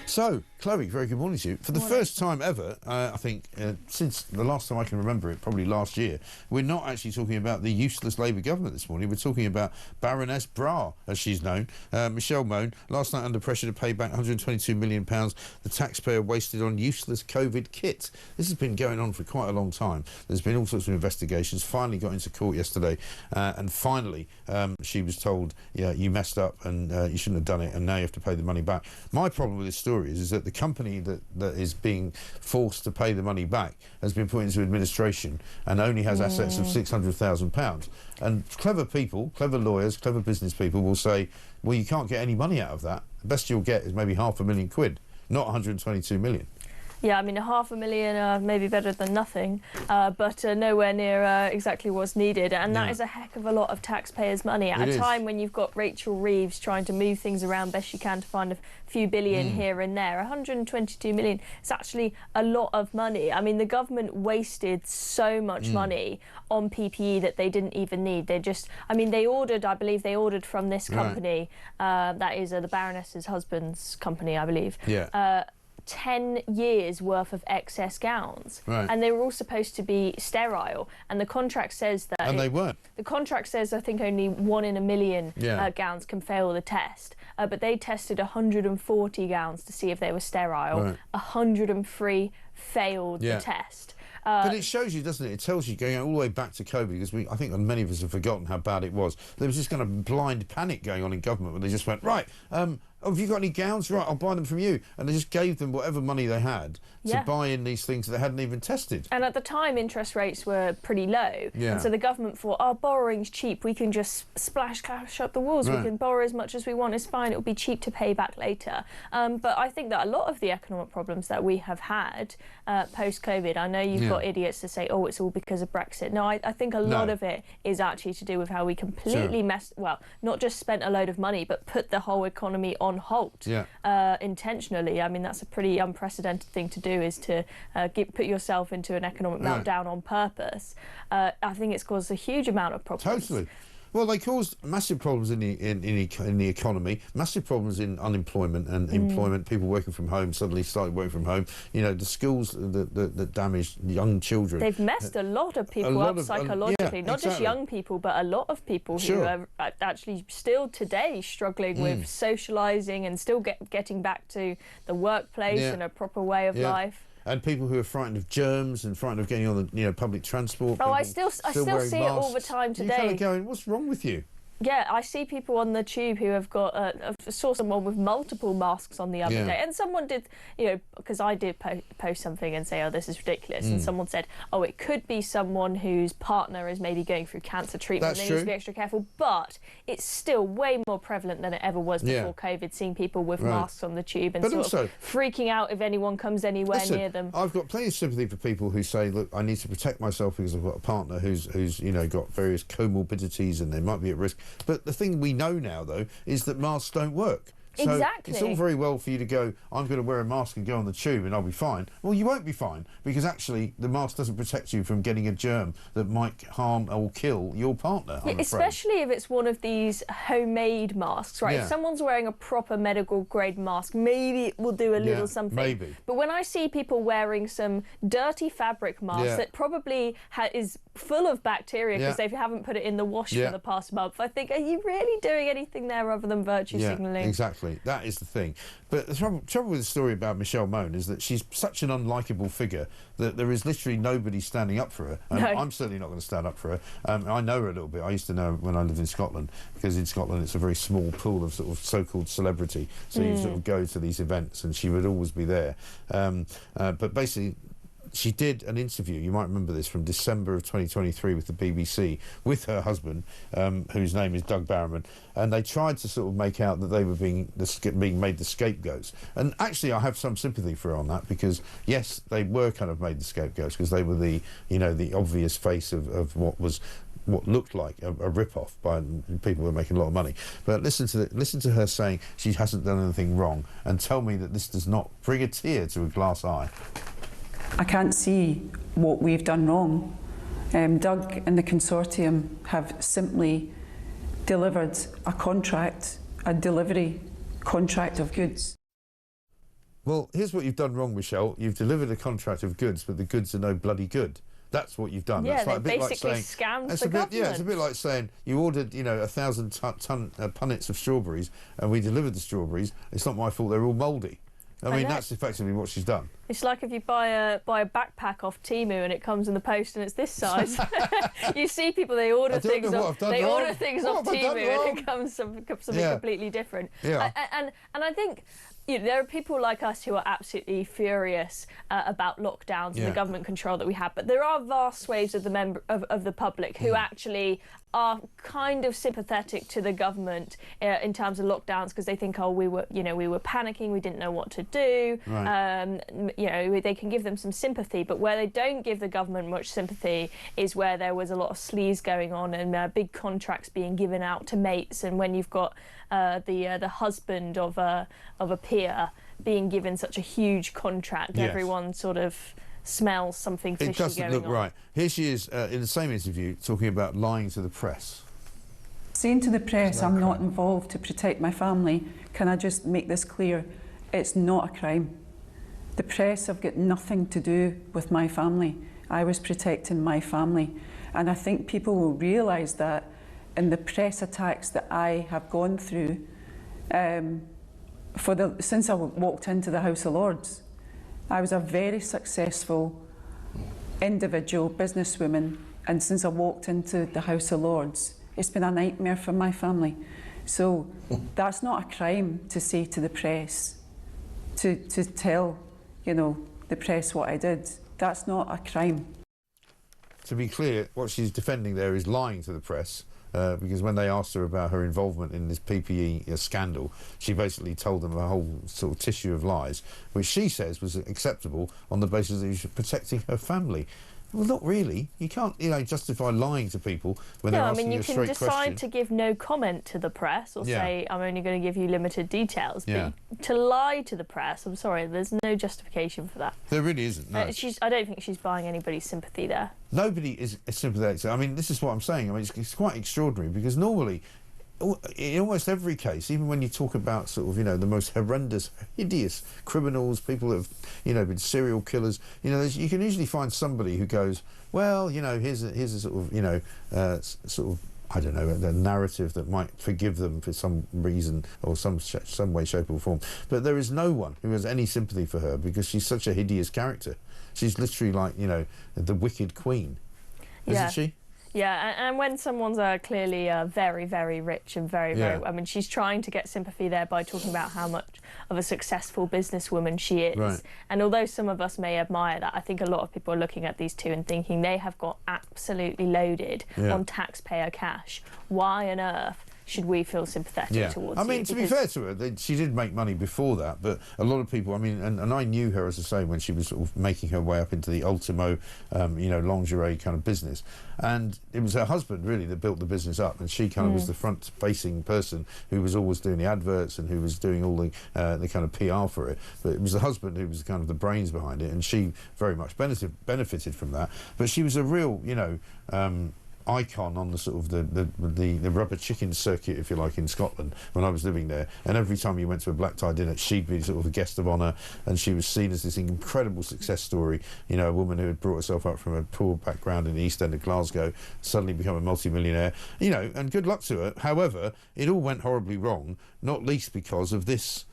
So, Chloe, very good morning to you. For the first time ever, I think, since the last time I can remember it, probably last year, we're not actually talking about the useless Labour government this morning. We're talking about Baroness Bra, as she's known, Michelle Mone, last night under pressure to pay back £122 million the taxpayer wasted on useless Covid kit. This has been going on for quite a long time. There's been all sorts of investigations, finally got into court yesterday, and finally she was told, yeah, you messed up and you shouldn't have done it, and now you have to pay the money back. My problem with this story is that the company that is being forced to pay the money back has been put into administration and only has assets of £600,000. And clever people, clever lawyers, clever business people will say, well, you can't get any money out of that. The best you'll get is maybe £500,000, not 122 million. Yeah, I mean, £500,000 maybe better than nothing, but nowhere near exactly what's needed. And that is a heck of a lot of taxpayers' money at a time when you've got Rachel Reeves trying to move things around best she can to find a few billion here and there. 122 million is actually a lot of money. I mean, the government wasted so much money on PPE that they didn't even need. They just, I mean, they ordered, I believe they ordered from this company, that is the Baroness's husband's company, I believe. 10 years worth of excess gowns, and they were all supposed to be sterile, and the contract says that they weren't. The contract says I think only 1 in a million gowns can fail the test, but they tested 140 gowns to see if they were sterile. 103 failed the test. But it shows you, doesn't it? It tells you, going all the way back to COVID, because I think many of us have forgotten how bad it was. There was this kind of blind panic going on in government where they just went, right, oh, have you got any gowns? Right, I'll buy them from you. And they just gave them whatever money they had to buy in these things that they hadn't even tested. And at the time, interest rates were pretty low. And so the government thought, oh, borrowing's cheap. We can just splash cash up the walls. We can borrow as much as we want. It's fine. It'll be cheap to pay back later. But I think that a lot of the economic problems that we have had post-COVID, I know you've got idiots to say, oh, it's all because of Brexit. No, I think a lot of it is actually to do with how we completely not just spent a load of money, but put the whole economy on halt intentionally. I mean, that's a pretty unprecedented thing to do, is to put yourself into an economic meltdown on purpose. I think it's caused a huge amount of problems. Totally. Well, they caused massive problems in the economy, massive problems in unemployment and employment. People working from home suddenly started working from home. You know, the schools that damaged young children. They've messed a lot of people up psychologically, not just young people, but a lot of people who are actually still today struggling with socialising and still getting back to the workplace and a proper way of life. And people who are frightened of germs and frightened of getting on the public transport. Oh, I still see masks. It all the time today. You're kind of going, what's wrong with you? Yeah, I see people on the tube who have got, I saw someone with multiple masks on the other day, and someone did, you know, because I did post something and say, oh, this is ridiculous, and someone said, oh, it could be someone whose partner is maybe going through cancer treatment. They need to be extra careful, but it's still way more prevalent than it ever was before COVID, seeing people with masks on the tube and of freaking out if anyone comes anywhere near them. I've got plenty of sympathy for people who say, look, I need to protect myself because I've got a partner who's you know, got various comorbidities and they might be at risk. But the thing we know now, though, is that masks don't work. So exactly. It's all very well for you to go, I'm going to wear a mask and go on the tube and I'll be fine. Well, you won't be fine, because actually the mask doesn't protect you from getting a germ that might harm or kill your partner, I'm especially if it's one of these homemade masks, right? If someone's wearing a proper medical grade mask, maybe it will do a little something. Maybe. But when I see people wearing some dirty fabric mask that probably is full of bacteria because they haven't put it in the wash for the past month, I think, are you really doing anything there other than virtue signalling? Exactly. That is the thing. But the trouble with the story about Michelle Mone is that she's such an unlikable figure that there is literally nobody standing up for her. I'm certainly not going to stand up for her. I know her a little bit. I used to know her when I lived in Scotland, because in Scotland it's a very small pool of sort of so-called celebrity. So you sort of go to these events and she would always be there. But basically, she did an interview, you might remember this, from December of 2023 with the BBC, with her husband, whose name is Doug Barrowman, and they tried to sort of make out that they were being made the scapegoats. And actually, I have some sympathy for her on that, because yes, they were kind of made the scapegoats, because they were the, you know, the obvious face of what looked like a rip-off by people who were making a lot of money. But listen to her saying she hasn't done anything wrong, and tell me that this does not bring a tear to a glass eye. I can't see what we've done wrong. Doug and the consortium have simply delivered a delivery contract of goods. Well, here's what you've done wrong, Michelle. You've delivered a contract of goods, but the goods are no bloody good. That's what you've done. Yeah, That's like they a bit basically like saying, scammed the government. Yeah, it's a bit like saying you ordered, 1,000 punnets of strawberries, and we delivered the strawberries. It's not my fault. They're all mouldy. I mean, that's effectively what she's done. It's like if you buy a backpack off Temu and it comes in the post and it's this size. You see people, they order things off Temu and it comes something completely different. Yeah. And I think there are people like us who are absolutely furious about lockdowns and the government control that we have, but there are vast swathes of the public who actually are kind of sympathetic to the government in terms of lockdowns, because they think, oh, we were panicking, we didn't know what to do. Right. They can give them some sympathy, but where they don't give the government much sympathy is where there was a lot of sleaze going on and big contracts being given out to mates, and when you've got the husband of a peer being given such a huge contract, everyone sort of smells something fishy going on. It doesn't look right. Here she is in the same interview talking about lying to the press. Saying to the press, I'm not involved to protect my family. Can I just make this clear? It's not a crime. The press have got nothing to do with my family. I was protecting my family. And I think people will realise that in the press attacks that I have gone through since I walked into the House of Lords. I was a very successful individual businesswoman, and since I walked into the House of Lords, it's been a nightmare for my family. So that's not a crime to say to the press, to tell, the press what I did. That's not a crime. To be clear, what she's defending there is lying to the press. Because when they asked her about her involvement in this PPE scandal, she basically told them a whole sort of tissue of lies, which she says was acceptable on the basis that she was protecting her family. Well, not really. You can't, justify lying to people when they're asking you a straight question. You can decide to give no comment to the press or say, I'm only going to give you limited details. But to lie to the press, I'm sorry, there's no justification for that. There really isn't, no. I don't think she's buying anybody's sympathy there. Nobody is sympathetic. I mean, this is what I'm saying. I mean, it's quite extraordinary, because normally, in almost every case, even when you talk about sort of, the most horrendous, hideous criminals, people that have, been serial killers, you can usually find somebody who goes, well, here's a sort of, I don't know, a narrative that might forgive them for some reason or some way, shape or form. But there is no one who has any sympathy for her, because she's such a hideous character. She's literally like, the wicked queen, isn't she? Yeah, and when someone's clearly very, very rich and very, I mean, she's trying to get sympathy there by talking about how much of a successful businesswoman she is. Right. And although some of us may admire that, I think a lot of people are looking at these two and thinking they have got absolutely loaded on taxpayer cash. Why on earth should we feel sympathetic towards I mean, to be fair to her, she did make money before that, but a lot of people, I mean, and I knew her, as I say, when she was sort of making her way up into the Ultimo, lingerie kind of business. And it was her husband, really, that built the business up, and she kind of was the front-facing person who was always doing the adverts and who was doing all the kind of PR for it. But it was the husband who was kind of the brains behind it, and she very much benefited from that. But she was a real, icon on the sort of the rubber chicken circuit, if you like, in Scotland when I was living there. And every time you went to a black tie dinner, she'd be sort of a guest of honour, and she was seen as this incredible success story. A woman who had brought herself up from a poor background in the East End of Glasgow, suddenly become a multi-millionaire. And good luck to her. However, it all went horribly wrong, not least because of this,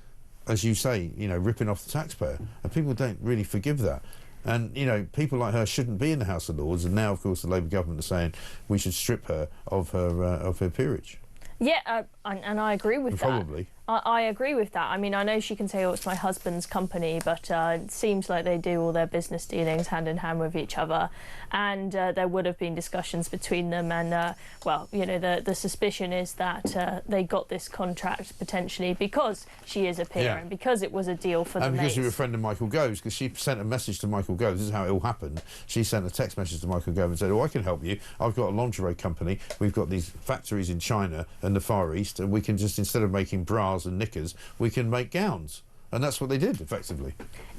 as you say, ripping off the taxpayer. And people don't really forgive that. And, people like her shouldn't be in the House of Lords, and now, of course, the Labour government are saying we should strip her of her peerage. Yeah, and I agree with that. Probably. I agree with that. I mean, I know she can say, oh, it's my husband's company, but it seems like they do all their business dealings hand in hand with each other. And there would have been discussions between them. And, the suspicion is that they got this contract potentially because she is a peer and because it was a deal for the mates. And because you were a friend of Michael Gove's, because she sent a message to Michael Gove. This is how it all happened. She sent a text message to Michael Gove and said, oh, I can help you. I've got a lingerie company. We've got these factories in China and the Far East, and we can just, instead of making bras and knickers, we can make gowns. And that's what they did, effectively.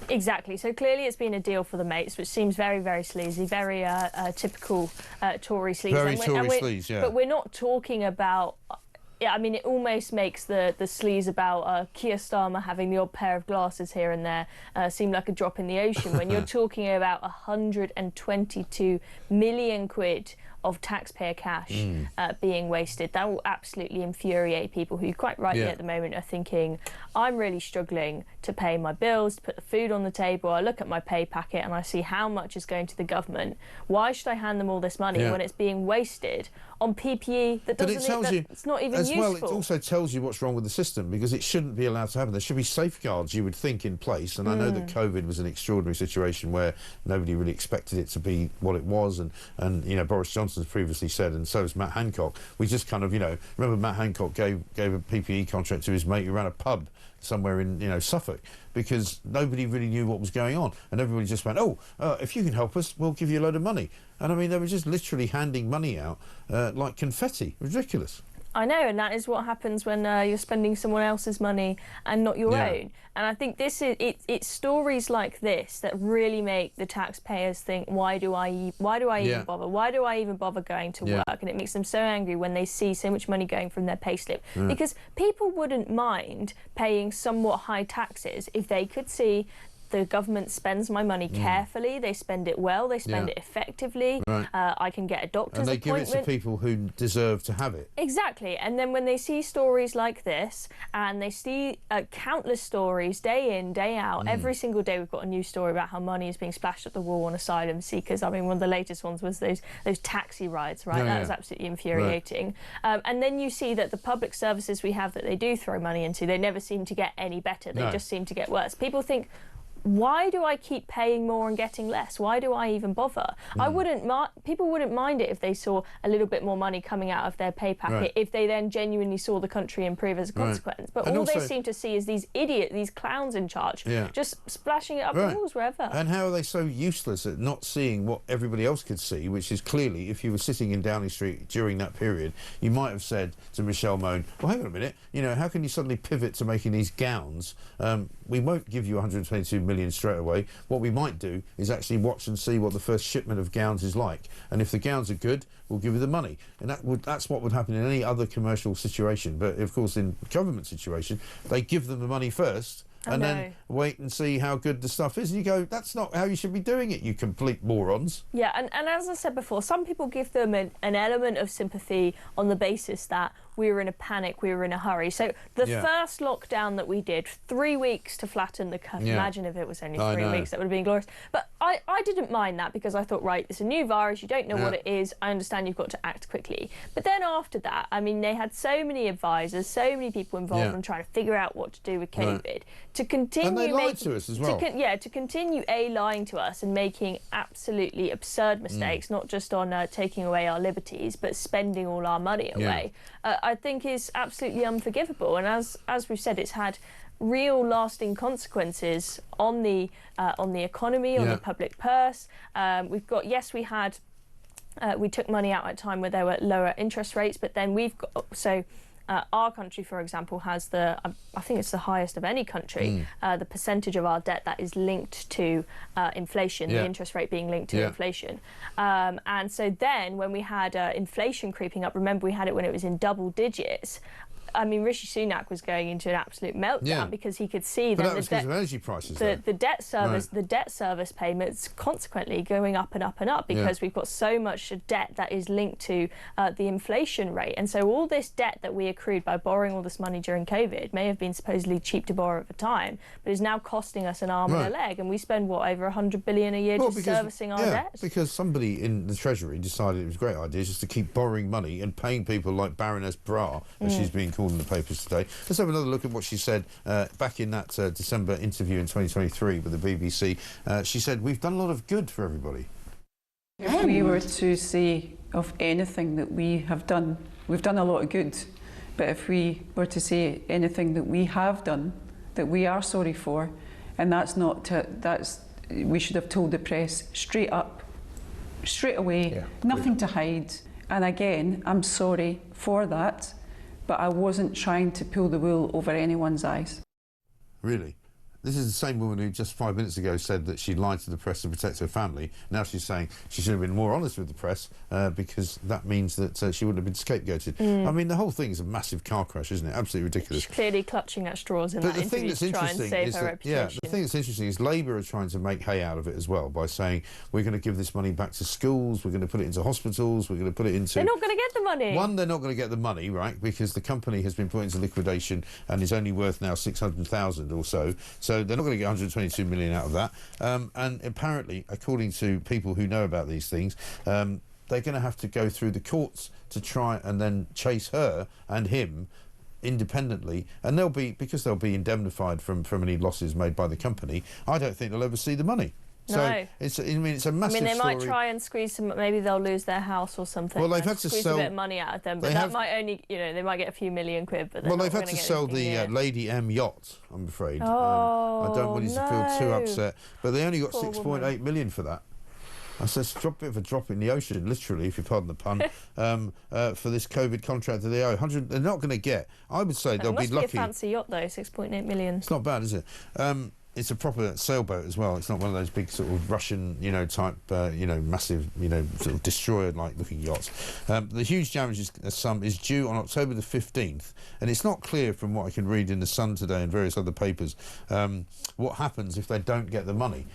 Exactly. So clearly it's been a deal for the mates, which seems very, very sleazy, very typical Tory sleaze. Very Tory sleaze, yeah. But we're not talking about Yeah, I mean, it almost makes the sleaze about Keir Starmer having the odd pair of glasses here and there seem like a drop in the ocean when you're talking about 122 million quid of taxpayer cash being wasted. That will absolutely infuriate people who quite rightly at the moment are thinking, I'm really struggling to pay my bills, to put the food on the table. I look at my pay packet and I see how much is going to the government. Why should I hand them all this money when it's being wasted on PPE that doesn't it's not even useful? Well, it also tells you what's wrong with the system, because it shouldn't be allowed to happen. There should be safeguards, you would think, in place. And I know that COVID was an extraordinary situation where nobody really expected it to be what it was. And you know, Boris Johnson's previously said, and so has Matt Hancock, we just kind of, you know, remember Matt Hancock gave a PPE contract to his mate who ran a pub somewhere in, you know, Suffolk, because nobody really knew what was going on, and everybody just went, if you can help us, we'll give you a load of money. And I mean, they were just literally handing money out like confetti. Ridiculous. I know, and that is what happens when you're spending someone else's money and not your own. And I think this is it's stories like this that really make the taxpayers think, why do I even bother? Why do I even bother going to work? And it makes them so angry when they see so much money going from their payslip. Because people wouldn't mind paying somewhat high taxes if they could see the government spends my money carefully, they spend it well, they spend it effectively, I can get a doctor's appointment. And they give it to people who deserve to have it. Exactly. And then when they see stories like this, and they see countless stories day in, day out, every single day we've got a new story about how money is being splashed at the wall on asylum seekers. I mean, one of the latest ones was those taxi rides, right? That was absolutely infuriating. And then you see that the public services we have that they do throw money into, they never seem to get any better. They just seem to get worse. People think, why do I keep paying more and getting less? Why do I even bother? People wouldn't mind it if they saw a little bit more money coming out of their pay packet, if they then genuinely saw the country improve as a consequence. But all they seem to see is these these clowns in charge, just splashing it up the walls wherever. And how are they so useless at not seeing what everybody else could see, which is clearly, if you were sitting in Downing Street during that period, you might have said to Michelle Mone, well, hang on a minute, you know, how can you suddenly pivot to making these gowns? We won't give you 122 million straight away. What we might do is actually watch and see what the first shipment of gowns is like, and if the gowns are good, we'll give you the money. And that's what would happen in any other commercial situation. But of course, in government situation, they give them the money first and then wait and see how good the stuff is. And you go, that's not how you should be doing it, you complete morons. Yeah, and as I said before, some people give them an element of sympathy on the basis that we were in a panic, we were in a hurry. So the first lockdown that we did, 3 weeks to flatten the curve. Imagine if it was only 3 weeks, that would have been glorious. But I didn't mind that, because I thought, right, it's a new virus, you don't know what it is, I understand you've got to act quickly. But then after that, I mean, they had so many advisors, so many people involved in trying to figure out what to do with COVID. To continue and they lied to us as well. To continue lying to us and making absolutely absurd mistakes, not just on taking away our liberties, but spending all our money away, I think is absolutely unforgivable. And as we've said, it's had real lasting consequences on the economy, on the public purse. We've got, we took money out at a time where there were lower interest rates, but then we've got, our country, for example, has I think it's the highest of any country, the percentage of our debt that is linked to inflation, the interest rate being linked to inflation. And so then when we had inflation creeping up, remember we had it when it was in double digits, I mean, Rishi Sunak was going into an absolute meltdown because he could see that was because of energy prices, the debt service payments consequently going up and up and up, because we've got so much debt that is linked to the inflation rate. And so all this debt that we accrued by borrowing all this money during COVID may have been supposedly cheap to borrow at the time, but is now costing us an arm and a leg. And we spend, what, over 100 billion a year just servicing our debt? Because somebody in the Treasury decided it was a great idea just to keep borrowing money and paying people like Baroness Bra, as she's being called in the papers today. Let's have another look at what she said back in that December interview in 2023 with the BBC. She said, we've done a lot of good for everybody. If we were to say of anything that we have done, we've done a lot of good. But if we were to say anything that we have done, that we are sorry for, and we should have told the press straight up, straight away, nothing to hide. And again, I'm sorry for that, but I wasn't trying to pull the wool over anyone's eyes. Really? This is the same woman who just 5 minutes ago said that she lied to the press to protect her family. Now she's saying she should have been more honest with the press because that means that she wouldn't have been scapegoated. I mean, the whole thing is a massive car crash, isn't it? Absolutely ridiculous. She's clearly clutching at straws in that interview to try and save her reputation. Yeah, the thing that's interesting is Labour are trying to make hay out of it as well by saying we're going to give this money back to schools, we're going to put it into hospitals, we're going to put it into... They're not going to get the money. One, they're not going to get the money, right, because the company has been put into liquidation and is only worth now 600,000 or so. So they're not going to get 122 million out of that. And apparently, according to people who know about these things, they're going to have to go through the courts to try and then chase her and him independently, and because they'll be indemnified from any losses made by the company. I don't think they'll ever see the money. So no. it's a massive they story. might try and squeeze some. Maybe they'll lose their house or something. Well, they've had to squeeze sell a bit of money out of them, but that might only, they might get a few million quid. But they've had to sell the Lady M yacht. I'm afraid. Oh, I don't want you to feel too upset, but they only got Poor 6.8 million for that. I said, it's a bit of a drop in the ocean, literally, if you pardon the pun, for this COVID contract that they owe. 100, they're not going to get. I would say they'll be lucky. It must be a fancy yacht, though, 6.8 million. It's not bad, is it? It's a proper sailboat as well. It's not one of those big sort of Russian, type, massive, sort of destroyer-like looking yachts. The huge damage sum is due on October the 15th, and it's not clear from what I can read in The Sun today and various other papers what happens if they don't get the money.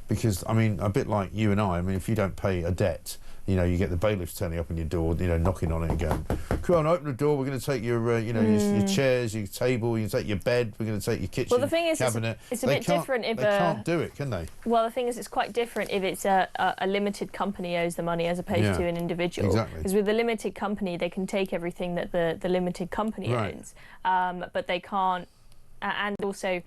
Because, I mean, a bit like you and I mean, if you don't pay a debt, you get the bailiffs turning up on your door, knocking on it and going, come on, open the door, we're going to take your, your chairs, your table, you're going to take your bed, we're going to take your kitchen cabinet. Well, the thing is, it's a bit different if... They can't do it, can they? Well, the thing is, it's quite different if it's a limited company owes the money as opposed to an individual. Exactly. Because with the limited company, they can take everything that the limited company owns, but they can't. And also,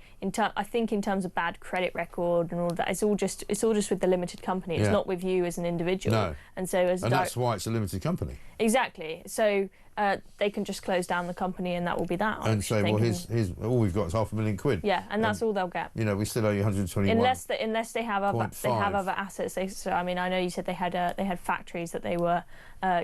I think in terms of bad credit record and all of that, it's all just with the limited company. It's not with you as an individual. No. And so that's why it's a limited company. Exactly. So they can just close down the company, and that will be that. And say, well, here's all we've got is £500,000. Yeah, and that's all they'll get. We still owe you 121. Unless they have other assets. So I mean, I know you said they had factories that they were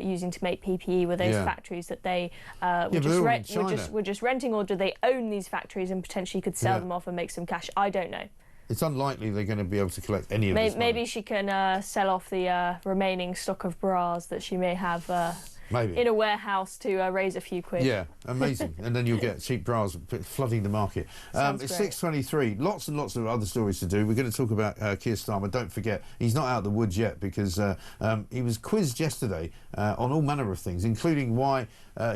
using to make PPE. Were those factories that they were just renting, or do they own these factories and potentially could sell them off and make some cash? I don't know. It's unlikely they're going to be able to collect any of this money. Maybe she can sell off the remaining stock of bras that she may have in a warehouse to raise a few quid. Yeah, amazing. And then you'll get cheap bras flooding the market. It's 6:23. Lots and lots of other stories to do. We're going to talk about Keir Starmer. Don't forget, he's not out of the woods yet because he was quizzed yesterday on all manner of things, including why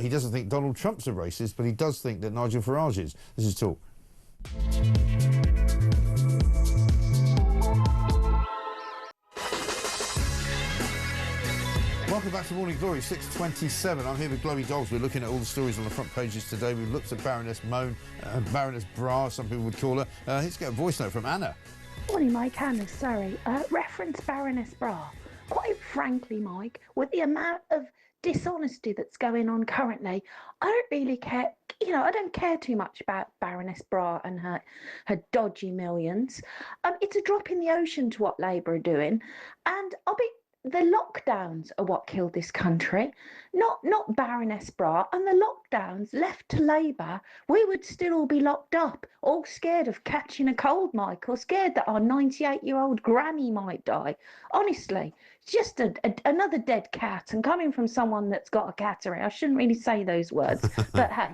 he doesn't think Donald Trump's a racist, but he does think that Nigel Farage is. This is Talk. Welcome back to Morning Glory, 6:27. I'm here with Chloe Dobbs. We're looking at all the stories on the front pages today. We've looked at Baroness Mone, Baroness Bra, some people would call her. Let's get a voice note from Anna. Morning, Mike. Anna, sorry. Reference Baroness Bra. Quite frankly, Mike, with the amount of dishonesty that's going on currently, I don't really care. I don't care too much about Baroness Bra and her dodgy millions. It's a drop in the ocean to what Labour are doing, and the lockdowns are what killed this country, not Baroness Bra. And the lockdowns, left to Labour, we would still all be locked up, all scared of catching a cold, Michael, scared that our 98-year-old granny might die. Honestly, it's just another dead cat. And coming from someone that's got a cat around, I shouldn't really say those words, but hey.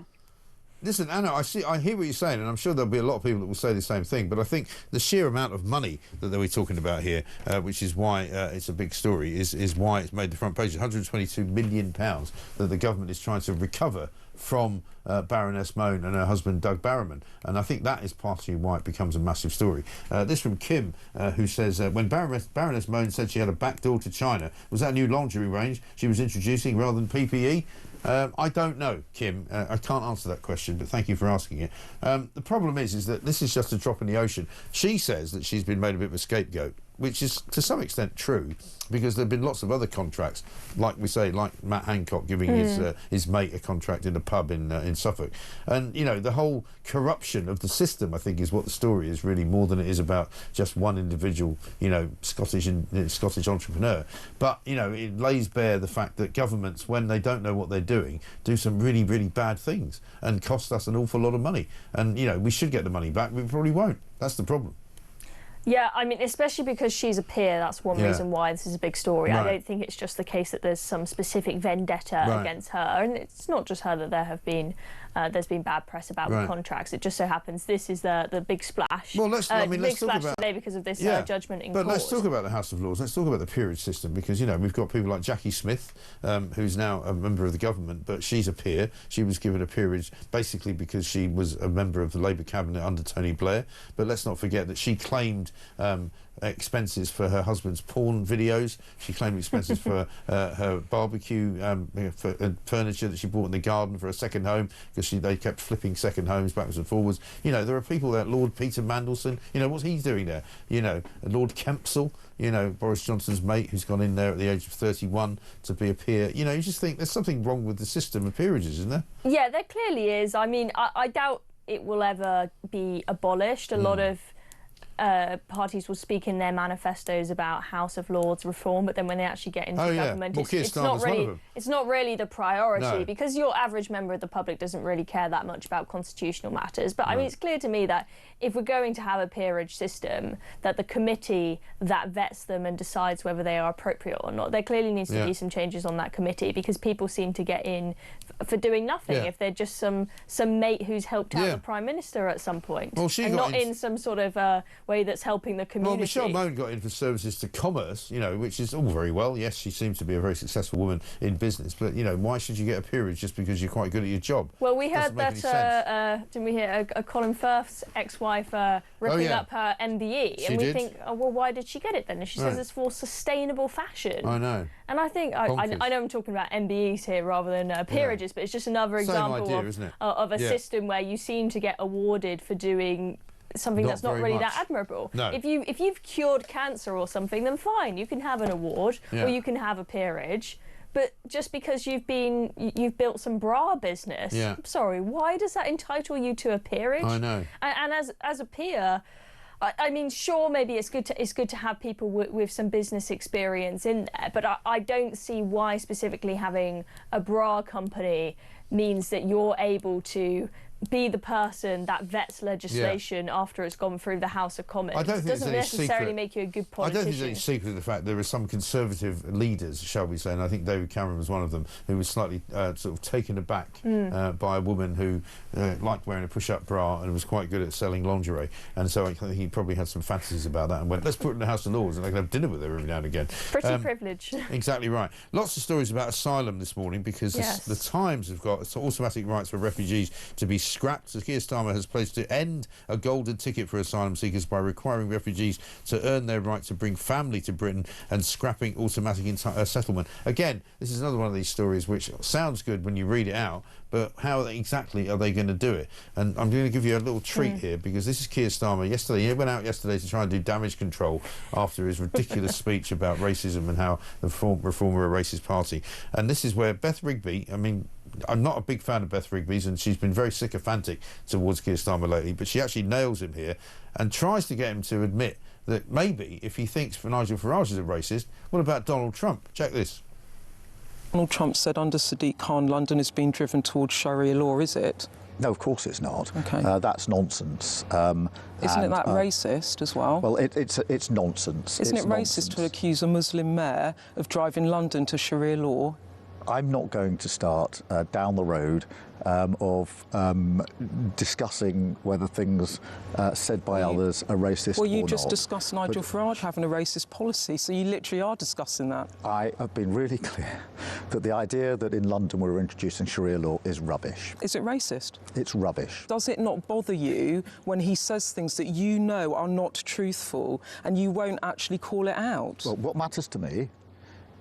Listen, Anna, I hear what you're saying, and I'm sure there'll be a lot of people that will say the same thing, but I think the sheer amount of money that we're talking about here, which is why it's a big story, is why it's made the front page. £122 million that the government is trying to recover from Baroness Mone and her husband Doug Barrowman, and I think that is partly why it becomes a massive story. This from Kim, who says, when Baroness Mone said she had a back door to China, was that a new lingerie range she was introducing rather than PPE? I don't know, Kim. I can't answer that question, but thank you for asking it. The problem is that this is just a drop in the ocean. She says that she's been made a bit of a scapegoat. which is to some extent true, because there have been lots of other contracts, like we say, like Matt Hancock giving his mate a contract in a pub in Suffolk. And, you know, the whole corruption of the system, I think, is what the story is really, more than it is about just one individual, you know, Scottish entrepreneur. But, you know, it lays bare the fact that governments, when they don't know what they're doing, do some really, really bad things and cost us an awful lot of money. And, you know, we should get the money back, but we probably won't. That's the problem. Yeah, I mean, especially because she's a peer, that's one reason why this is a big story. Right. I don't think it's just the case that there's some specific vendetta against her. And it's not just her that there's been bad press about the contracts. It just so happens this is the big splash. Well, let's talk about today because of this judgment in court. But let's talk about the House of Lords. Let's talk about the peerage system, because, you know, we've got people like Jackie Smith, who's now a member of the government, but she's a peer. She was given a peerage basically because she was a member of the Labour cabinet under Tony Blair. But let's not forget that she claimed expenses for her husband's porn videos. She claimed expenses for her barbecue furniture that she bought in the garden for a second home, because they kept flipping second homes backwards and forwards. You know, there are people there, Lord Peter Mandelson, you know, what's he doing there? You know, Lord Kempsell, you know, Boris Johnson's mate, who's gone in there at the age of 31 to be a peer. You know, you just think there's something wrong with the system of peerages, isn't there? Yeah, there clearly is. I mean, I doubt it will ever be abolished. A lot of parties will speak in their manifestos about House of Lords reform, but then when they actually get into government, well, it's not really the priority, because your average member of the public doesn't really care that much about constitutional matters. But I mean, it's clear to me that if we're going to have a peerage system, that the committee that vets them and decides whether they are appropriate or not, there clearly needs to be some changes on that committee, because people seem to get in for doing nothing if they're just some mate who's helped out the Prime Minister at some point, and not in some sort of way that's helping the community. Well, Michelle Mone got in for services to commerce, you know, which is all very well. Yes, she seems to be a very successful woman in business, but, you know, why should you get a peerage just because you're quite good at your job? Well, we heard that, didn't we hear a Colin Firth's ex-wife ripping up her MBE, and we think, oh, well, why did she get it then? And she says it's for sustainable fashion. I know. And I think, I know I'm talking about MBEs here rather than peerages, but it's just another example of a system where you seem to get awarded for doing something that's not really that admirable. No. If you've cured cancer or something, then fine, you can have an award or you can have a peerage. But just because you've built some bra business, I'm sorry, why does that entitle you to a peerage? I know. And as a peer, I mean, sure, maybe it's good to have people with some business experience in there, but I don't see why specifically having a bra company means that you're able to be the person that vets legislation after it's gone through the House of Commons. I don't think it doesn't necessarily make you a good politician. I don't think there's any secret of the fact there are some Conservative leaders, shall we say, and I think David Cameron was one of them, who was slightly sort of taken aback by a woman who liked wearing a push-up bra and was quite good at selling lingerie. And so I think he probably had some fantasies about that and went, let's put it in the House of Lords and I can have dinner with her every now and again. Pretty privileged. Exactly right. Lots of stories about asylum this morning, because the Times have got automatic rights for refugees to be scrapped. So Keir Starmer has pledged to end a golden ticket for asylum seekers by requiring refugees to earn their right to bring family to Britain and scrapping automatic settlement. Again, this is another one of these stories which sounds good when you read it out, but how exactly are they going to do it? And I'm going to give you a little treat here, because this is Keir Starmer. Yesterday, he went out yesterday to try and do damage control after his ridiculous speech about racism and how the Reform are a racist party. And this is where Beth Rigby, I mean, I'm not a big fan of Beth Rigby's, and she's been very sycophantic towards Keir Starmer lately, but she actually nails him here and tries to get him to admit that maybe if he thinks Nigel Farage is a racist, what about Donald Trump? Check this. Donald Trump said under Sadiq Khan, London is being driven towards Sharia law, is it? No, of course it's not. Okay. That's nonsense. Isn't it that racist as well? Well, it's nonsense. Isn't it racist to accuse a Muslim mayor of driving London to Sharia law? I'm not going to start down the road of discussing whether things said by others are racist or not. Well, you just discussed Nigel Farage having a racist policy, so you literally are discussing that. I have been really clear that the idea that in London we're introducing Sharia law is rubbish. Is it racist? It's rubbish. Does it not bother you when he says things that you know are not truthful and you won't actually call it out? Well, what matters to me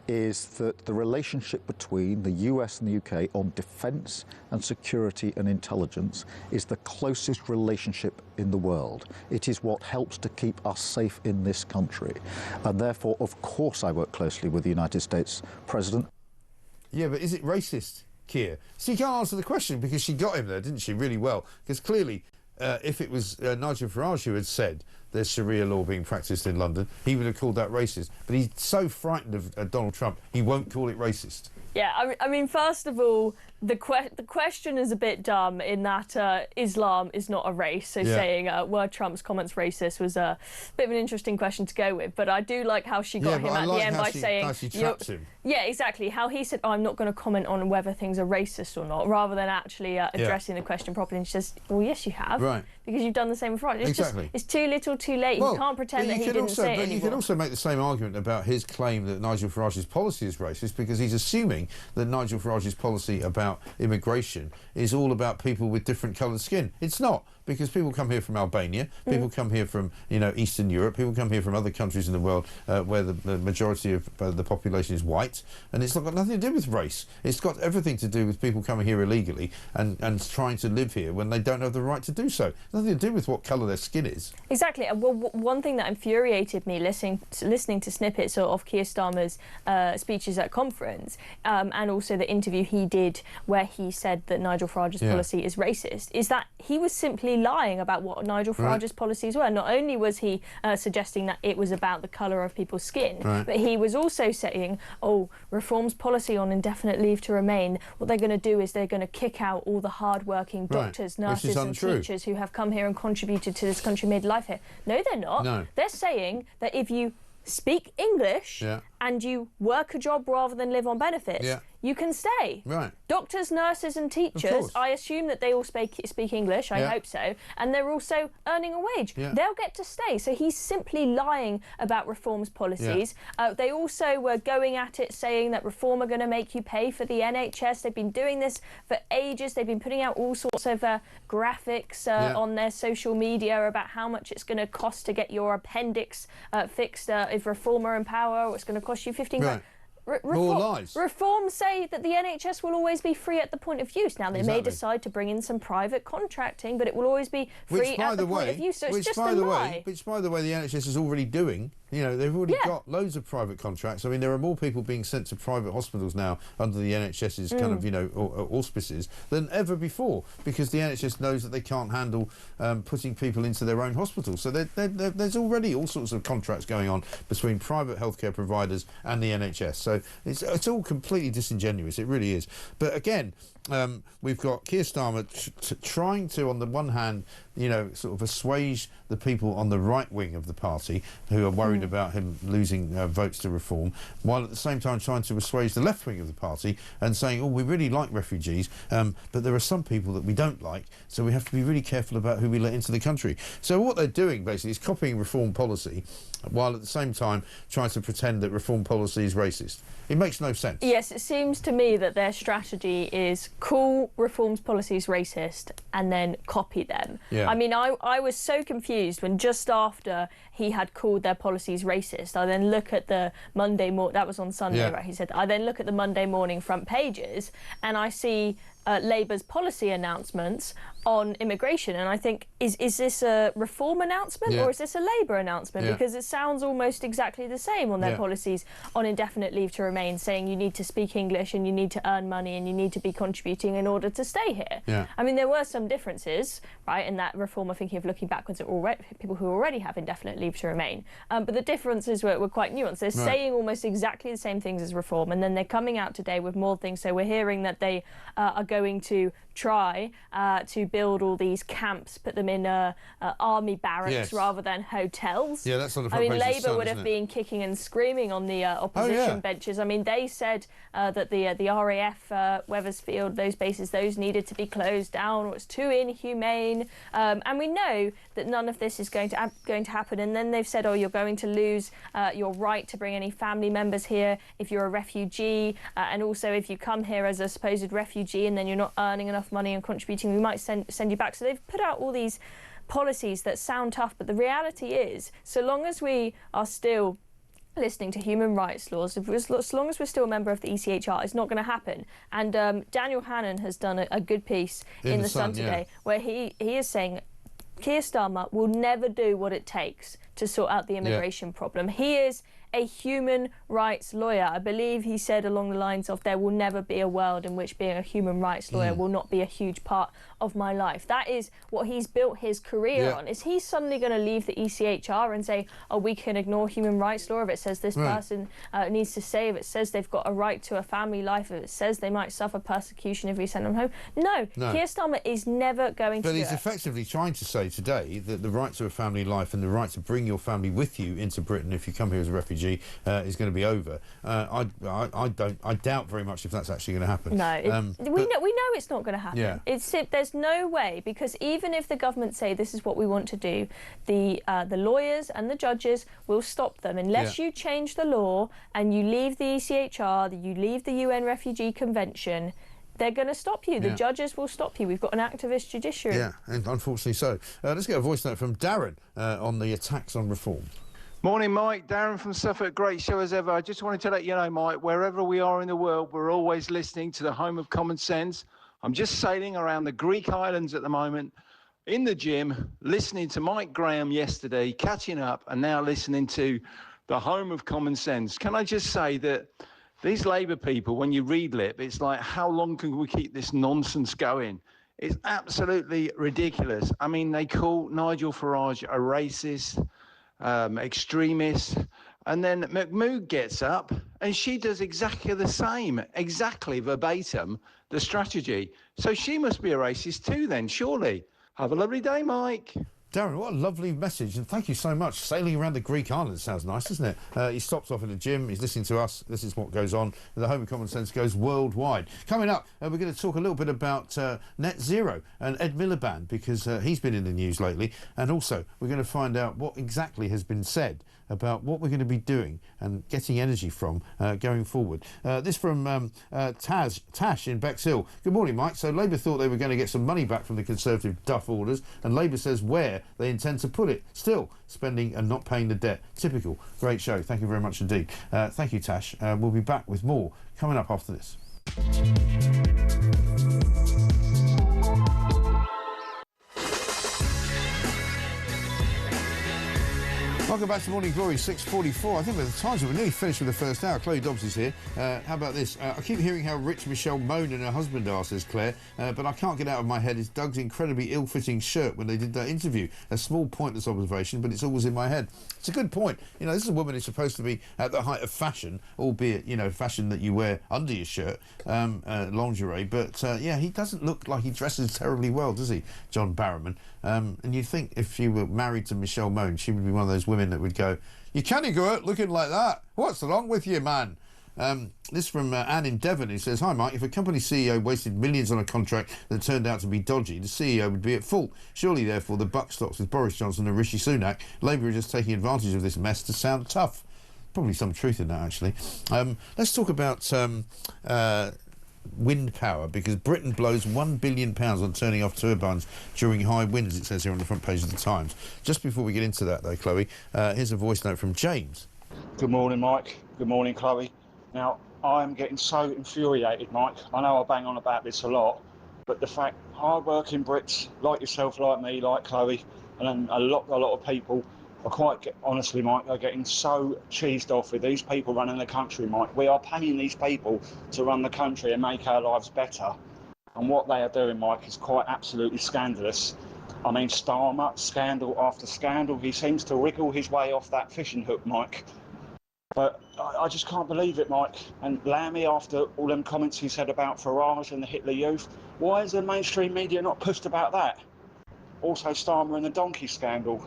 is that the relationship between the US and the UK on defence and security and intelligence is the closest relationship in the world. It is what helps to keep us safe in this country. And therefore, of course, I work closely with the United States President. Yeah, but is it racist, Keir? She can't answer the question because she got him there, didn't she, really well? Because clearly, if it was Nigel Farage who had said there's Sharia law being practised in London, he would have called that racist. But he's so frightened of Donald Trump, he won't call it racist. Yeah, I mean, first of all, the question is a bit dumb in that Islam is not a race. So saying were Trump's comments racist was a bit of an interesting question to go with. But I do like how she got him at the end by saying, how she trapped him. Yeah, exactly. How he said, I'm not going to comment on whether things are racist or not, rather than actually addressing the question properly. And she says, well, yes, you have. Right. Because you've done the same with Farage. Exactly. It's too little, too late. Well, you can't pretend that he didn't say it anymore. You could also make the same argument about his claim that Nigel Farage's policy is racist, because he's assuming that Nigel Farage's policy about immigration is all about people with different coloured skin. It's not, because people come here from Albania, people come here from, you know, Eastern Europe, people come here from other countries in the world where the majority of the population is white, and it's not got nothing to do with race. It's got everything to do with people coming here illegally and trying to live here when they don't have the right to do so. Nothing to do with what colour their skin is. Exactly. Well, one thing that infuriated me listening to snippets of Keir Starmer's speeches at conference, and also the interview he did where he said that Nigel Farage's policy is racist, is that he was simply lying about what Nigel Farage's policies were. Not only was he suggesting that it was about the colour of people's skin, but he was also saying, oh, Reform's policy on indefinite leave to remain, what they're going to do is they're going to kick out all the hard-working doctors, nurses and teachers who have come here and contributed to this country, made life here. No, they're not. No. They're saying that if you speak English and you work a job rather than live on benefits, you can stay. Right. Doctors, nurses and teachers, I assume that they all speak English, I hope so, and they're also earning a wage. They'll get to stay. So he's simply lying about Reform's policies. They also were going at it saying that Reform are going to make you pay for the NHS. They've been doing this for ages. They've been putting out all sorts of graphics on their social media about how much it's going to cost to get your appendix fixed if Reform are in power, or it's going to cost you 15 grand. More lies. Reform say that the NHS will always be free at the point of use. Now, they may decide to bring in some private contracting, but it will always be free at the point of use. So it's just a lie. Which, by the way, the NHS is already doing. You know, they've already got loads of private contracts. I mean, there are more people being sent to private hospitals now under the NHS's kind of, you know, auspices than ever before, because the NHS knows that they can't handle putting people into their own hospitals. So there's already all sorts of contracts going on between private healthcare providers and the NHS. So it's all completely disingenuous. It really is. But again, we've got Keir Starmer trying to, on the one hand, you know, sort of assuage the people on the right wing of the party who are worried about him losing votes to Reform, while at the same time trying to assuage the left wing of the party and saying, oh, we really like refugees, but there are some people that we don't like, so we have to be really careful about who we let into the country. So what they're doing basically is copying Reform policy, while at the same time trying to pretend that Reform policy is racist. It makes no sense. Yes, it seems to me that their strategy is call Reform's policies racist and then copy them. I mean, I was so confused when just after he had called their policies racist, I then look at the Monday morning, that was on Sunday, right? He said, I then look at the Monday morning front pages and I see Labour's policy announcements on immigration, and I think, is this a Reform announcement or is this a Labour announcement? Because it sounds almost exactly the same on their policies on indefinite leave to remain, saying you need to speak English and you need to earn money and you need to be contributing in order to stay here. I mean, there were some differences, right, in that Reform. I'm thinking of looking backwards at people who already have indefinite leave to remain, but the differences were quite nuanced. They're saying almost exactly the same things as Reform, and then they're coming out today with more things. So we're hearing that they are going to try to build all these camps, put them in army barracks rather than hotels. Yeah, that's on the front I mean, page of the Labour Sun, would have been kicking and screaming on the opposition benches. I mean, they said that the RAF, Wethersfield, those bases, those needed to be closed down. It was too inhumane. And we know that none of this is going to happen. And then they've said, oh, you're going to lose your right to bring any family members here if you're a refugee. And also, if you come here as a supposed refugee and then you're not earning enough money and contributing, we might send you back. So they've put out all these policies that sound tough, but the reality is, so long as we are still listening to human rights laws, as long as we're still a member of the ECHR, it's not going to happen. And Daniel Hannan has done a good piece in The Sun today, where he is saying Keir Starmer will never do what it takes to sort out the immigration problem. He is a human rights lawyer. I believe he said along the lines of, there will never be a world in which being a human rights lawyer will not be a huge part of my life. That is what he's built his career on. Is he suddenly going to leave the ECHR and say, oh, we can ignore human rights law if it says this person needs to stay, if it says they've got a right to a family life, if it says they might suffer persecution if we send them home? No. Keir Starmer is never going to do it. But he's effectively trying to say today that the right to a family life and the right to bring your family with you into Britain if you come here as a refugee is going to be over. I doubt very much if that's actually going to happen. No, we know it's not going to happen. Yeah. There's no way, because even if the government say this is what we want to do, the lawyers and the judges will stop them unless you change the law and you leave the ECHR, you leave the UN Refugee Convention. They're going to stop you. The judges will stop you. We've got an activist judiciary. Yeah, and unfortunately so. Let's get a voice note from Darren on the attacks on reform. Morning, Mike. Darren from Suffolk. Great show as ever. I just wanted to let you know, Mike, wherever we are in the world, we're always listening to the home of common sense. I'm just sailing around the Greek islands at the moment, in the gym, listening to Mike Graham yesterday, catching up, and now listening to the home of common sense. Can I just say that these Labour people, when you read lip, it's like, how long can we keep this nonsense going? It's absolutely ridiculous. I mean, they call Nigel Farage a racist, extremist, and then McMoog gets up and she does exactly the same, exactly verbatim, the strategy. So she must be a racist too then, surely. Have a lovely day, Mike. Darren, what a lovely message, and thank you so much. Sailing around the Greek islands sounds nice, doesn't it? He stops off in the gym, he's listening to us, this is what goes on. The home of common sense goes worldwide. Coming up, we're going to talk a little bit about net zero and Ed Miliband, because he's been in the news lately, and also we're going to find out what exactly has been said about what we're going to be doing and getting energy from going forward. This from Tash in Bexhill. Good morning, Mike. So Labour thought they were going to get some money back from the Conservative duff orders, and Labour says where they intend to put it. Still spending and not paying the debt. Typical. Great show. Thank you very much indeed. Thank you, Tash. We'll be back with more coming up after this. Welcome back to Morning Glory, 6:44. I think by the times we're nearly finished with the first hour. Chloe Dobbs is here. How about this? I keep hearing how rich Michelle Mone and her husband are, says Claire, but I can't get out of my head is Doug's incredibly ill-fitting shirt when they did that interview. A small, pointless observation, but it's always in my head. It's a good point. You know, this is a woman who's supposed to be at the height of fashion, albeit, you know, fashion that you wear under your shirt, lingerie, but, yeah, he doesn't look like he dresses terribly well, does he, John Barrowman? And you'd think if she were married to Michelle Mone, she would be one of those women that would go, you can't go out looking like that. What's wrong with you, man? This from Anne in Devon, who says, hi, Mike, if a company CEO wasted millions on a contract that turned out to be dodgy, the CEO would be at fault. Surely, therefore, the buck stops with Boris Johnson and Rishi Sunak. Labour are just taking advantage of this mess to sound tough. Probably some truth in that, actually. Let's talk about wind power, because Britain blows £1 billion on turning off turbines during high winds, it says here on the front page of the Times. Just before we get into that, though, Chloe, here's a voice note from James. Good morning, Mike. Good morning, Chloe. Now, I'm getting so infuriated, Mike. I know I bang on about this a lot, but the fact hard-working Brits like yourself, like me, like Chloe, and a lot of people are quite, honestly, Mike, they're getting so cheesed off with these people running the country, Mike. We are paying these people to run the country and make our lives better. And what they are doing, Mike, is quite absolutely scandalous. I mean, Starmer, scandal after scandal. He seems to wriggle his way off that fishing hook, Mike. But I just can't believe it, Mike. And Lammy, after all them comments he said about Farage and the Hitler Youth, why is the mainstream media not pushed about that? Also, Starmer and the donkey scandal.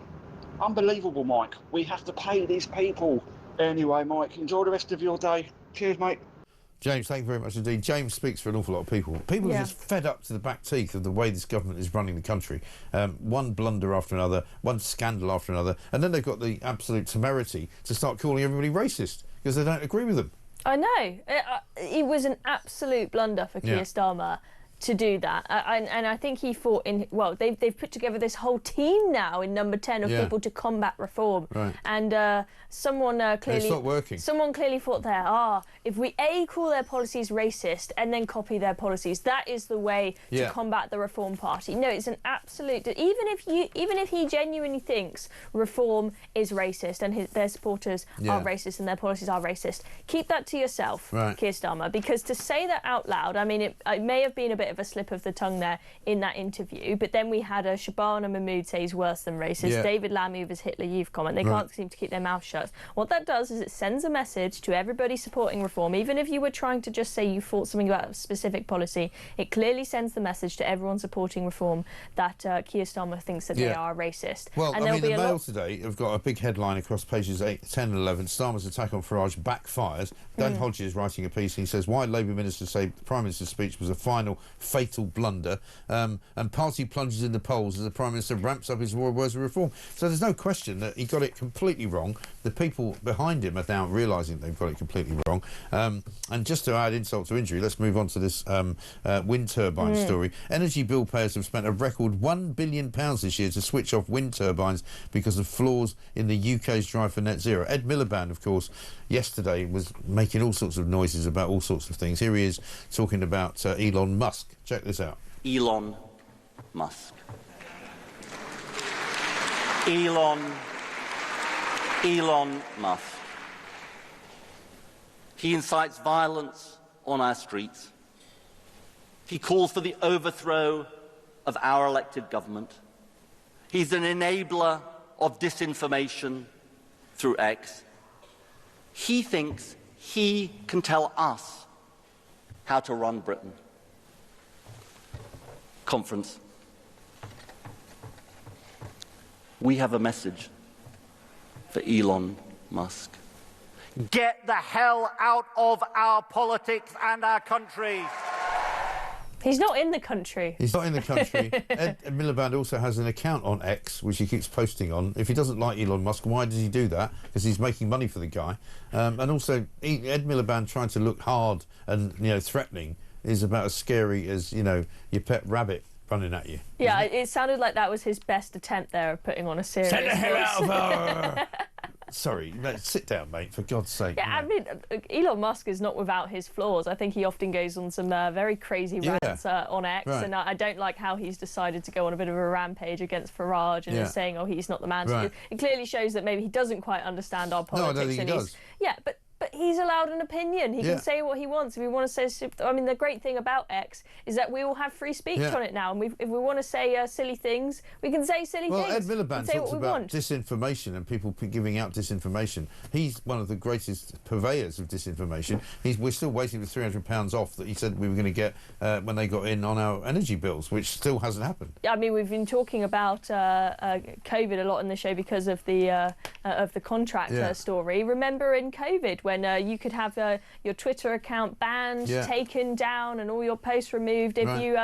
Unbelievable, Mike. We have to pay these people. Anyway, Mike, enjoy the rest of your day. Cheers, mate. James, thank you very much indeed. James speaks for an awful lot of people. People are just fed up to the back teeth of the way this government is running the country. One blunder after another, one scandal after another, and then they've got the absolute temerity to start calling everybody racist because they don't agree with them. I know. It was an absolute blunder for Keir Starmer. to do that. And I think he thought they've put together this whole team now in Number 10 of people to combat reform. Right. And someone clearly... It's not working. Someone clearly thought if we call their policies racist and then copy their policies, that is the way to combat the Reform Party. No, it's an absolute... Even if he genuinely thinks Reform is racist and their supporters are racist and their policies are racist, keep that to yourself, Keir Starmer, because to say that out loud, I mean, it may have been a bit of a slip of the tongue there in that interview, but then we had Shabana Mahmood say he's worse than racist, David Lammy with his Hitler Youth comment. They can't seem to keep their mouth shut. What that does is it sends a message to everybody supporting reform. Even if you were trying to just say you thought something about a specific policy, it clearly sends the message to everyone supporting reform that Keir Starmer thinks that they are racist. Well, and I mean, the Mail today have got a big headline across pages 8, 10 and 11. Starmer's attack on Farage backfires. Dan Hodges is writing a piece. He says, why Labour ministers say the Prime Minister's speech was a final fatal blunder, and party plunges in the polls as the Prime Minister ramps up his words of reform. So there's no question that he got it completely wrong. The people behind him are now realising they've got it completely wrong. And just to add insult to injury, let's move on to this wind turbine story. Energy bill payers have spent a record £1 billion this year to switch off wind turbines because of flaws in the UK's drive for net zero. Ed Miliband, of course, yesterday was making all sorts of noises about all sorts of things. Here he is talking about Elon Musk. Check this out. Elon Musk. Elon Musk. He incites violence on our streets. He calls for the overthrow of our elected government. He's an enabler of disinformation through X. He thinks he can tell us how to run Britain. Conference. We have a message for Elon Musk. Get the hell out of our politics and our country. He's not in the country. He's not in the country. Ed Miliband also has an account on X, which he keeps posting on. If he doesn't like Elon Musk, why does he do that? Because he's making money for the guy. And also, Ed Miliband trying to look hard and, threatening is about as scary as, your pet rabbit running at you. Yeah, it sounded like that was his best attempt there of putting on a serious... Get the hell out of her! Sorry, sit down, mate, for God's sake. Yeah, I mean, Elon Musk is not without his flaws. I think he often goes on some very crazy rants on X, and I don't like how he's decided to go on a bit of a rampage against Farage and is saying, he's not the man to do. It clearly shows that maybe he doesn't quite understand our politics. No, I don't think he does. Yeah, but he's allowed an opinion. He can say what he wants. If we want to say... I mean, the great thing about X is that we all have free speech on it now. And if we want to say silly things, we can say silly things. Well, Ed Miliband talks about disinformation and people giving out disinformation. He's one of the greatest purveyors of disinformation. We're still waiting for £300 off that he said we were going to get when they got in on our energy bills, which still hasn't happened. I mean, we've been talking about COVID a lot in the show because of the contract story. Remember in COVID, when you could have your Twitter account banned, taken down, and all your posts removed if you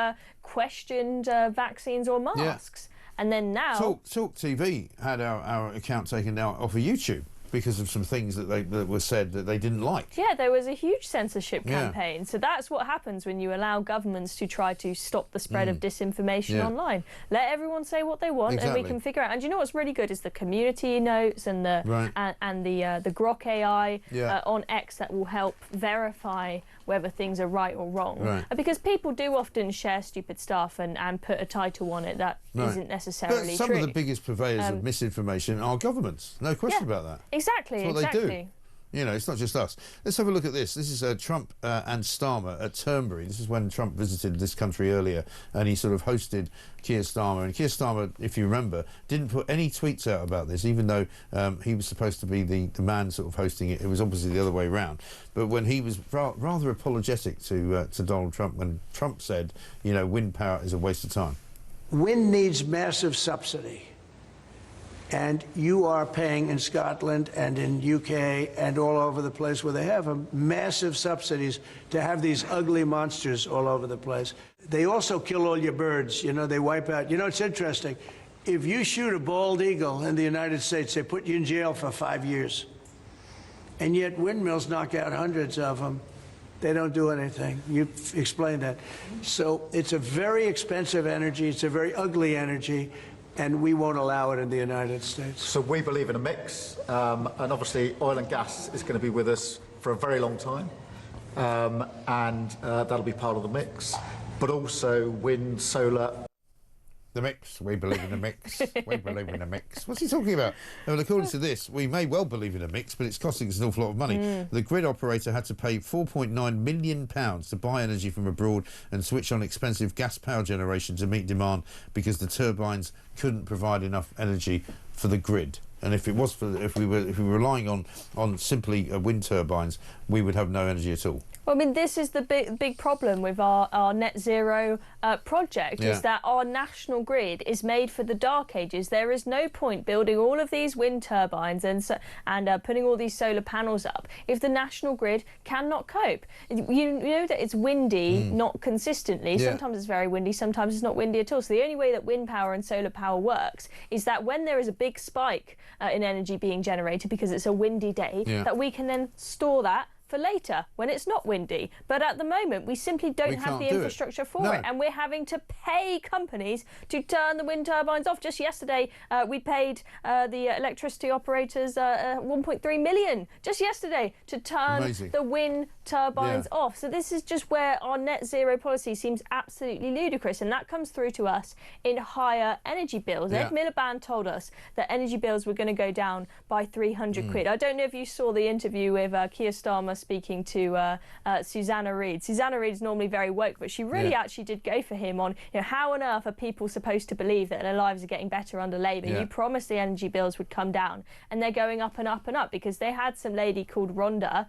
questioned vaccines or masks. And then now... Talk TV had our account taken down off of YouTube because of some things that were said that they didn't like. Yeah, there was a huge censorship campaign. So that's what happens when you allow governments to try to stop the spread of disinformation online. Let everyone say what they want, and we can figure out. And you know what's really good is the community notes and the the Grok AI on X that will help verify whether things are right or wrong. Because people do often share stupid stuff and put a title on it that isn't necessarily true. Some of the biggest purveyors of misinformation are governments. No question about that. Exactly, That's what they do. It's not just us. Let's have a look at this. This is Trump and Starmer at Turnberry. This is when Trump visited this country earlier, and he sort of hosted Keir Starmer. And Keir Starmer, if you remember, didn't put any tweets out about this, even though he was supposed to be the man sort of hosting it. It was obviously the other way around. But when he was rather apologetic to Donald Trump, when Trump said, wind power is a waste of time. Wind needs massive subsidy. And you are paying in Scotland and in UK and all over the place where they have massive subsidies to have these ugly monsters all over the place. They also kill all your birds. They wipe out. It's interesting. If you shoot a bald eagle in the United States, they put you in jail for 5 years. And yet windmills knock out hundreds of them. They don't do anything. You explained that. So it's a very expensive energy. It's a very ugly energy, and we won't allow it in the United States. So we believe in a mix, and obviously oil and gas is going to be with us for a very long time, and that'll be part of the mix, but also wind, solar. The mix. We believe in the mix. We believe in the mix. What's he talking about? Well, according to this, we may well believe in a mix, but it's costing us an awful lot of money. The grid operator had to pay £4.9 million to buy energy from abroad and switch on expensive gas power generation to meet demand because the turbines couldn't provide enough energy for the grid. And if it was if we were relying on simply wind turbines, we would have no energy at all. Well, I mean, this is the big problem with our net zero project, is that our national grid is made for the dark ages. There is no point building all of these wind turbines and putting all these solar panels up if the national grid cannot cope. You know that it's windy, not consistently. Sometimes it's very windy, sometimes it's not windy at all. So the only way that wind power and solar power works is that when there is a big spike in energy being generated because it's a windy day, that we can then store that for later when it's not windy. But at the moment we simply don't have the infrastructure for it, and we're having to pay companies to turn the wind turbines off. Just yesterday we paid the electricity operators 1.3 million just yesterday to turn the wind turbines off. So this is just where our net zero policy seems absolutely ludicrous, and that comes through to us in higher energy bills. Ed Miliband told us that energy bills were going to go down by 300 quid. I don't know if you saw the interview with Keir Starmer speaking to Susanna Reid. Susanna Reid is normally very woke, but she really actually did go for him on, you know, how on earth are people supposed to believe that their lives are getting better under Labour? You promised the energy bills would come down, and they're going up and up and up because they had some lady called Rhonda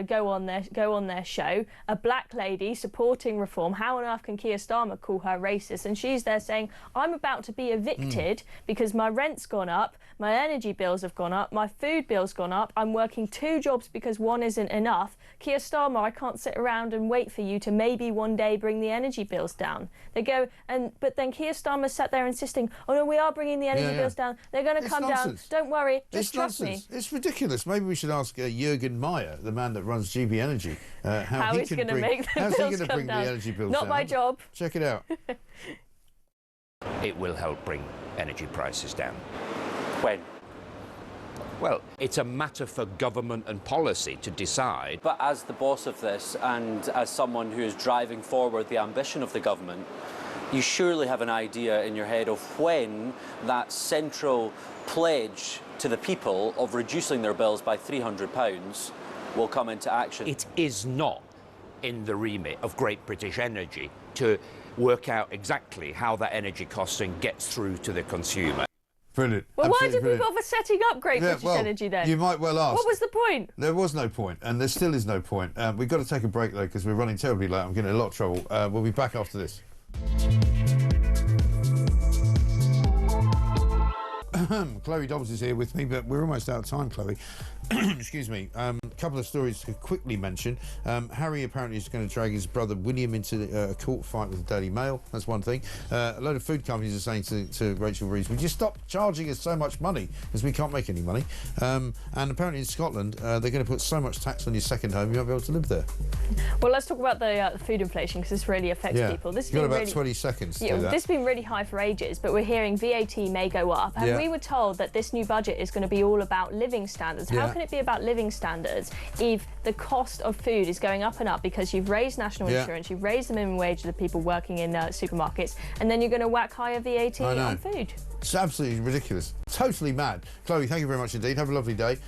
go on their show, a black lady supporting reform. How on earth can Keir Starmer call her racist? And she's there saying, I'm about to be evicted because my rent's gone up, my energy bills have gone up, my food bill's gone up, I'm working 2 jobs because one isn't enough. Keir Starmer, I can't sit around and wait for you to maybe one day bring the energy bills down. They go, but then Keir Starmer sat there insisting, oh no, we are bringing the energy bills down. They're going to come down. Don't worry, just trust me. It's ridiculous. Maybe we should ask Jürgen Meyer, the man that runs GB Energy, how he's going to bring the energy bills down. Not my job. Check it out. It will help bring energy prices down. When? Well, it's a matter for government and policy to decide. But as the boss of this, and as someone who is driving forward the ambition of the government, you surely have an idea in your head of when that central pledge to the people of reducing their bills by £300 will come into action. It is not in the remit of Great British Energy to work out exactly how that energy costing gets through to the consumer. Brilliant. Well, why did we bother setting up Great British Energy then? You might well ask. What was the point? There was no point, and there still is no point. We've got to take a break, though, because we're running terribly late. I'm getting in a lot of trouble. We'll be back after this. Chloe Dobbs is here with me, but we're almost out of time, Chloe. Excuse me. A couple of stories to quickly mention. Harry apparently is going to drag his brother William into a court fight with the Daily Mail. That's one thing. A load of food companies are saying to Rachel Reeves, would you stop charging us so much money because we can't make any money? And apparently in Scotland, they're going to put so much tax on your second home you won't be able to live there. Well, let's talk about the food inflation because this really affects people. This You've got about 20 seconds to do that. This has been really high for ages, but we're hearing VAT may go up. And we were told that this new budget is going to be all about living standards. How can it be about living standards if the cost of food is going up and up because you've raised national insurance, you've raised the minimum wage of the people working in supermarkets, and then you're going to whack higher VAT on food? It's absolutely ridiculous. Totally mad. Chloe, thank you very much indeed. Have a lovely day.